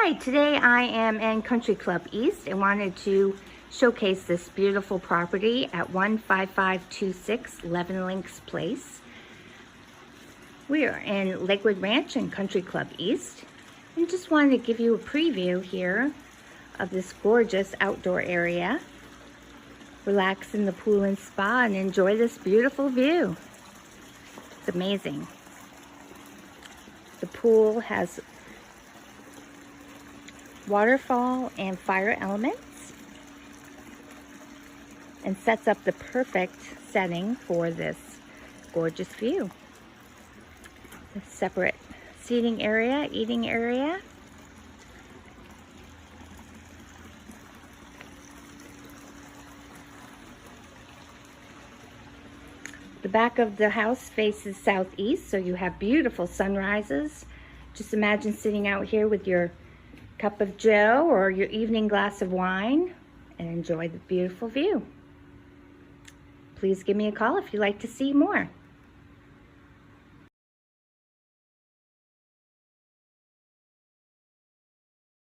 Hi, today I am in Country Club East and wanted to showcase this beautiful property at 15526 Leven Links Place. We are in Lakewood Ranch and Country Club East, and just wanted to give you a preview here of this gorgeous outdoor area. Relax in the pool and spa and enjoy this beautiful view. It's amazing. The pool has waterfall and fire elements and sets up the perfect setting for this gorgeous view. A separate seating area, eating area. The back of the house faces southeast, so you have beautiful sunrises. Just imagine sitting out here with your cup of joe or your evening glass of wine and enjoy the beautiful view. Please give me a call if you'd like to see more.